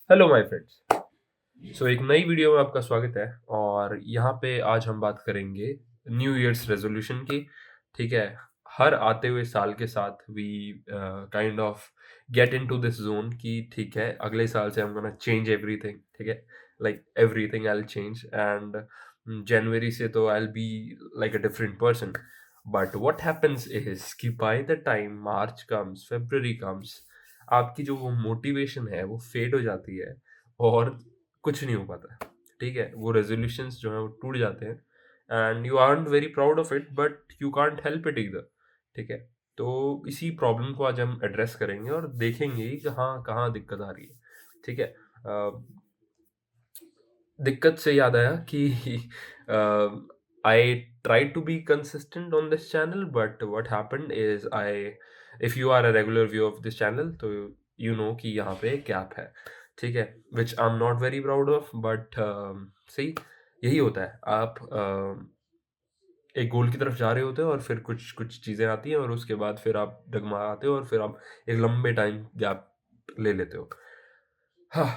Hello my friends. एक नई video में आपका स्वागत है। और यहाँ पे आज हम बात करेंगे न्यू ईयर्स रेजोल्यूशन की। ठीक है। हर आते हुए साल के साथ we kind of get into this zone कि ठीक है, अगले साल से हम गोना चेंज एवरीथिंग। ठीक है, like everything I will change. And January से तो I will be like a different person. But what happens is कि by the time March comes, February comes, आपकी जो वो मोटिवेशन है वो फेड हो जाती है और कुछ नहीं हो पाता। ठीक है, वो रेजोल्यूशंस जो है वो टूट जाते हैं and you aren't very proud of it, but you can't help it इधर। ठीक है। तो इसी प्रॉब्लम को आज हम एड्रेस करेंगे और देखेंगे कि हाँ, कहाँ दिक्कत आ रही है। ठीक है। दिक्कत से याद आया कि आई tried to be consistent on this channel, but what happened is if you are a regular viewer of this channel, तो you know कि यहाँ पे gap है। ठीक है, which I'm not very proud of, but सही यही होता है। आप एक गोल की तरफ जा रहे होते हो और फिर कुछ कुछ चीज़ें आती हैं और उसके बाद फिर आप डगमगाते हो और फिर आप एक लंबे टाइम गैप ले लेते हो। हाँ,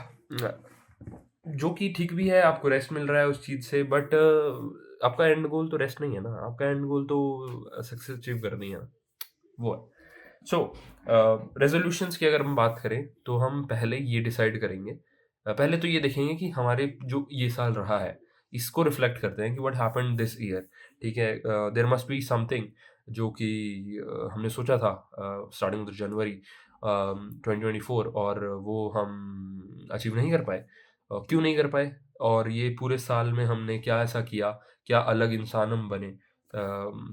जो कि ठीक भी है, आपको रेस्ट मिल रहा है उस चीज़ से, बट आपका एंड गोल तो रेस्ट नहीं है ना, आपका एंड गोल तो सक्सेस अचीव करनी है ना, वो है। सो रेज़ोल्यूशंस की अगर हम बात करें तो हम पहले ये डिसाइड करेंगे। पहले तो ये देखेंगे कि हमारे जो ये साल रहा है, इसको रिफ्लेक्ट करते हैं कि व्हाट हैपेंड दिस ईयर। ठीक है, देयर मस्ट बी समथिंग जो कि हमने सोचा था स्टार्टिंग विद जनवरी 2024, और वो हम अचीव नहीं कर पाए। क्यों नहीं कर पाए? और ये पूरे साल में हमने क्या ऐसा किया, क्या अलग इंसान हम बने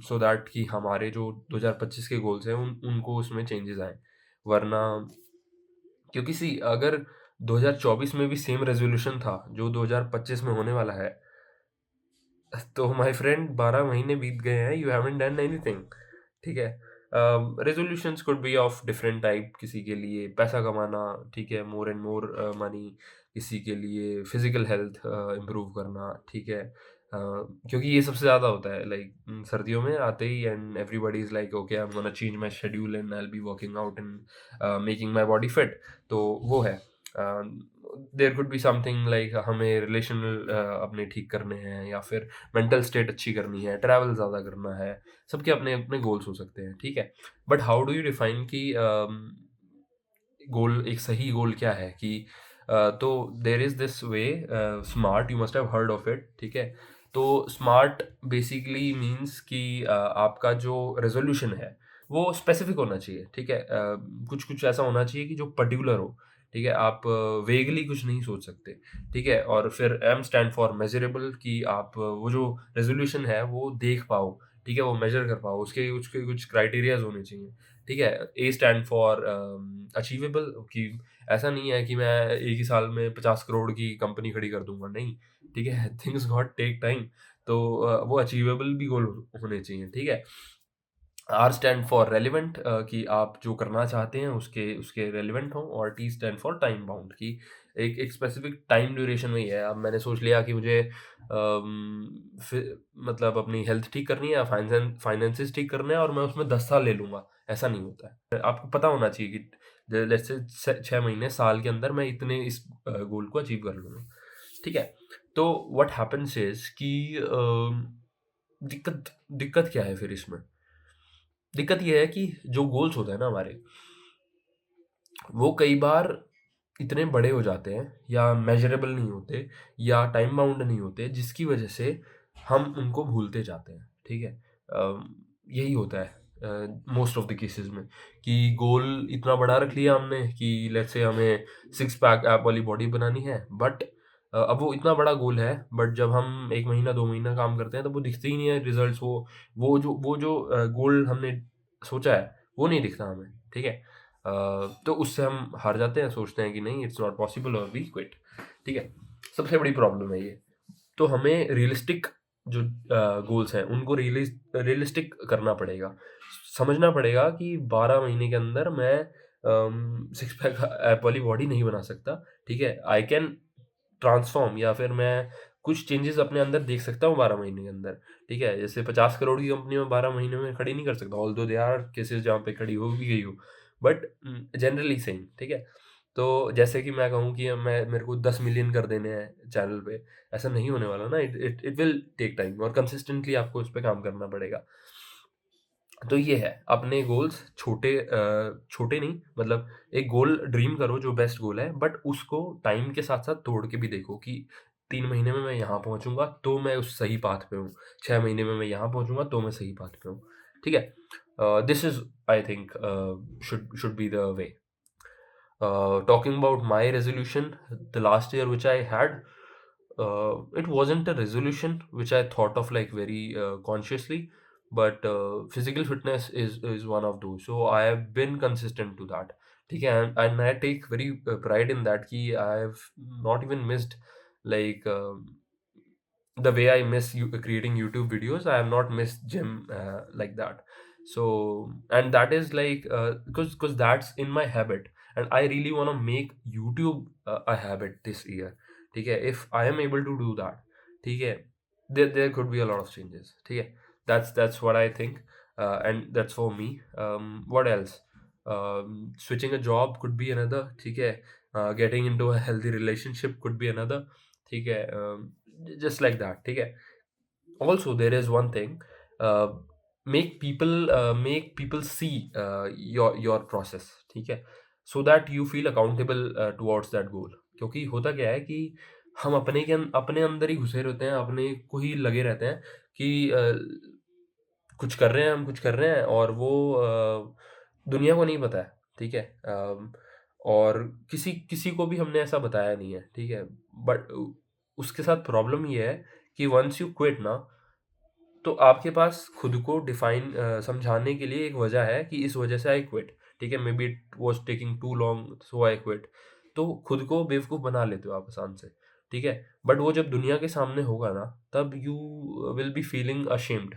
सो दैट कि हमारे जो 2025 के गोल्स हैं उनको उसमें चेंजेस आए। वरना क्योंकि सी अगर 2024 में भी सेम रेजोल्यूशन था जो 2025 में होने वाला है, तो माय फ्रेंड 12 महीने बीत गए हैं, यू हैवंट डन एनीथिंग। ठीक है। Resolutions could be of different type. किसी के लिए पैसा कमाना, ठीक है, मोर एंड मोर मनी। किसी के लिए फिजिकल हेल्थ इम्प्रूव करना। ठीक है। क्योंकि ये सबसे ज़्यादा होता है लाइक सर्दियों में आते ही, and everybody is like okay, I am gonna change my schedule and I will be working out and making my body fit. तो वो है। There could be something like हमें रिलेशनल अपने ठीक करने हैं, या फिर मेंटल स्टेट अच्छी करनी है, ट्रैवल ज़्यादा करना है। सबके अपने अपने गोल्स हो सकते हैं। ठीक है। But how do you define कि गोल, एक सही गोल क्या है कि तो there is this way smart, you must have heard of it. ठीक है। तो स्मार्ट बेसिकली मीन्स कि आपका जो रेजोल्यूशन है वो स्पेसिफिक होना चाहिए। ठीक है। कुछ कुछ ऐसा होना चाहिए कि जो पर्टिकुलर हो। ठीक है, आप वेगली कुछ नहीं सोच सकते। ठीक है। और फिर एम स्टैंड फॉर मेजरेबल, कि आप वो जो रेजोल्यूशन है वो देख पाओ। ठीक है, वो मेजर कर पाओ, उसके उसके कुछ क्राइटेरियाज होने चाहिए। ठीक है। ए स्टैंड फॉर अचीवेबल, कि ऐसा नहीं है कि मैं एक ही साल में 50 करोड़ की कंपनी खड़ी कर दूंगा, नहीं। ठीक है, थिंग्स गॉट टेक टाइम। तो वो अचीवेबल भी गोल होने चाहिए। ठीक है। आर स्टैंड फॉर रेलिवेंट, कि आप जो करना चाहते हैं उसके उसके रेलिवेंट हो। और T stand for time bound, कि एक स्पेसिफिक टाइम ड्यूरेशन में ही है। अब मैंने सोच लिया कि मुझे मतलब अपनी हेल्थ ठीक करनी है या फाइनेंसेस ठीक करना है और मैं उसमें 10 साल ले लूंगा, ऐसा नहीं होता है। आपको पता होना चाहिए कि जैसे 6 महीने साल के अंदर मैं इतने इस गोल को अचीव कर लूंगा। ठीक है। तो व्हाट हैपेंस इज कि दिक्कत दिक्कत क्या है फिर इसमें? दिक्कत ये है कि जो गोल्स होते हैं ना हमारे, वो कई बार इतने बड़े हो जाते हैं या मेजरेबल नहीं होते या टाइम बाउंड नहीं होते, जिसकी वजह से हम उनको भूलते जाते हैं। ठीक है। यही होता है मोस्ट ऑफ द केसेस में, कि गोल इतना बड़ा रख लिया हमने कि लेट्स से हमें 6 पैक ऐप वाली बॉडी बनानी है, बट अब वो इतना बड़ा गोल है, बट जब हम 1 महीना 2 महीना काम करते हैं तो वो दिखते ही नहीं है रिजल्ट्स। वो जो गोल हमने सोचा है वो नहीं दिखता हमें। ठीक है। तो उससे हम हार जाते हैं, सोचते हैं कि नहीं, इट्स नॉट पॉसिबल, और वी क्विट। ठीक है। सबसे बड़ी प्रॉब्लम है ये। तो हमें रियलिस्टिक जो गोल्स हैं उनको रियलिस्टिक करना पड़ेगा। समझना पड़ेगा कि 12 महीने के अंदर मैं 6 पैक ऐप वाली बॉडी नहीं बना सकता। ठीक है, आई कैन ट्रांसफॉर्म, या फिर मैं कुछ चेंजेस अपने अंदर देख सकता हूँ 12 महीने के अंदर। ठीक है, जैसे 50 करोड़ की कंपनी में 12 महीने में खड़ी नहीं कर सकता, ऑल्दो दे आर केसेस जहाँ पे खड़ी हो भी गई हो, बट जनरली सेम। ठीक है। तो जैसे कि मैं कहूँ कि मैं मेरे को 10 मिलियन कर देने हैं चैनल पे, ऐसा नहीं होने वाला ना। It it it will take time और कंसिस्टेंटली आपको उस पे काम करना पड़ेगा। तो ये है, अपने गोल्स छोटे नहीं, मतलब एक गोल ड्रीम करो जो बेस्ट गोल है, बट उसको टाइम के साथ-साथ तोड़ के भी देखो कि 3 महीने में मैं यहाँ पहुँचूँगा, तो मैं उस सही पाथ पे हूँ। 6 महीने में मैं यहाँ पहुँचूँगा, तो मैं सही पाथ पे हूँ। ठीक है? This is I think should be the way. Talking about my resolution, the last year which I had, it wasn't a resolution which I thought of like very consciously, but physical fitness is one of those. So I have been consistent to that. ठीक है, and I take very pride in that कि I have not even missed like the way I miss creating YouTube videos. I have not missed gym like that. So and that is like because that's in my habit, and I really want to make YouTube a habit this year. ठीक है, if I am able to do that, ठीक है, there could be a lot of changes. ठीक है, that's what I think, and that's for me. What else? Switching a job could be another. ठीक है, getting into a healthy relationship could be another. ठीक है, just like that. ठीक है. Also there is one thing, uh, make people see your process. ठीक है, so that you feel accountable towards that goal. क्योंकि होता क्या है कि हम अपने अंदर ही घुसे रहते हैं, अपने को ही लगे रहते हैं कि कुछ कर रहे हैं, हम कुछ कर रहे हैं, और वो दुनिया को नहीं पता है। ठीक है, और किसी किसी को भी हमने ऐसा बताया नहीं है। ठीक है, बट उसके साथ प्रॉब्लम ये है कि वंस यू क्विट ना, तो आपके पास खुद को डिफाइन समझाने के लिए एक वजह है कि इस वजह से आई क्विट। ठीक है, maybe it was taking too long so I quit. तो खुद को बेवकूफ़ बना लेते हो आप आसान से। ठीक है, बट वो जब दुनिया के सामने होगा ना, तब you will be feeling ashamed.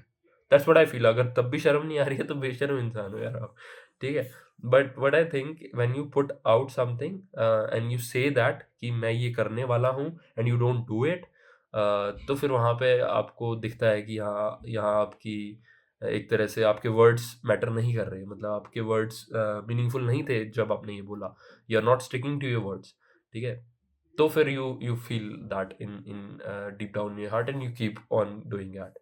That's what I feel. अगर तब भी शर्म नहीं आ रही है तो बेशर्म इंसान हो यार आप। ठीक है, but what I think, when you put out something and you say that कि मैं ये करने वाला हूँ, and you don't do it, तो फिर वहाँ पे आपको दिखता है कि हाँ, यहाँ आपकी एक तरह से आपके वर्ड्स मैटर नहीं कर रहे, मतलब आपके वर्ड्स मीनिंगफुल नहीं थे जब आपने ये बोला। You are not sticking to your words. ठीक है, तो फिर you feel that in in deep down your heart, and you keep on doing that.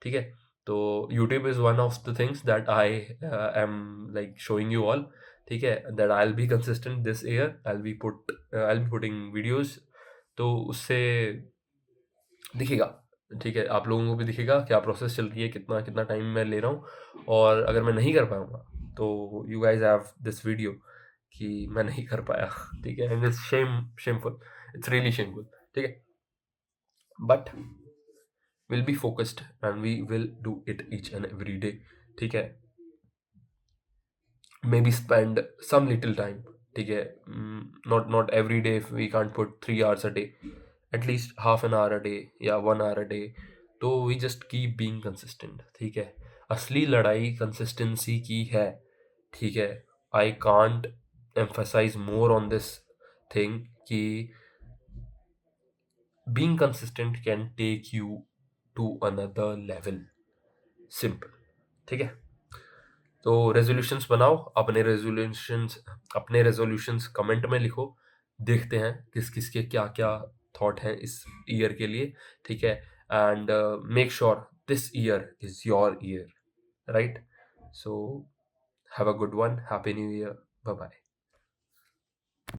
ठीक है, तो YouTube is one of the things that I am like showing you all. ठीक है, that I will be consistent this year, I will be putting videos. तो उससे दिखेगा। ठीक है, आप लोगों को भी दिखेगा क्या प्रोसेस चल रही है, कितना कितना टाइम मैं ले रहा हूँ, और अगर मैं नहीं कर पाऊँगा तो you guys have this video कि मैं नहीं कर पाया। ठीक है, and it's shameful, it's really shameful. ठीक है, but will be focused and we will do it each and every day. ठीक है, maybe spend some little time. ठीक है, not every day, if we can't put 3 hours a day, at least half an hour a day या 1 hour a day, तो we just keep being consistent. ठीक है, असली लड़ाई कंसिस्टेंसी की है। ठीक है, I can't emphasize more on this thing कि being consistent can take you to another level. Simple. ठीक है, तो रेज़ोल्यूशंस बनाओ, अपने रेज़ोल्यूशंस कमेंट में लिखो। देखते हैं किस-किस के क्या-क्या थॉट हैं इस ईयर के लिए। ठीक है, and make sure this year is your year, right? So have a good one, happy new year, bye bye.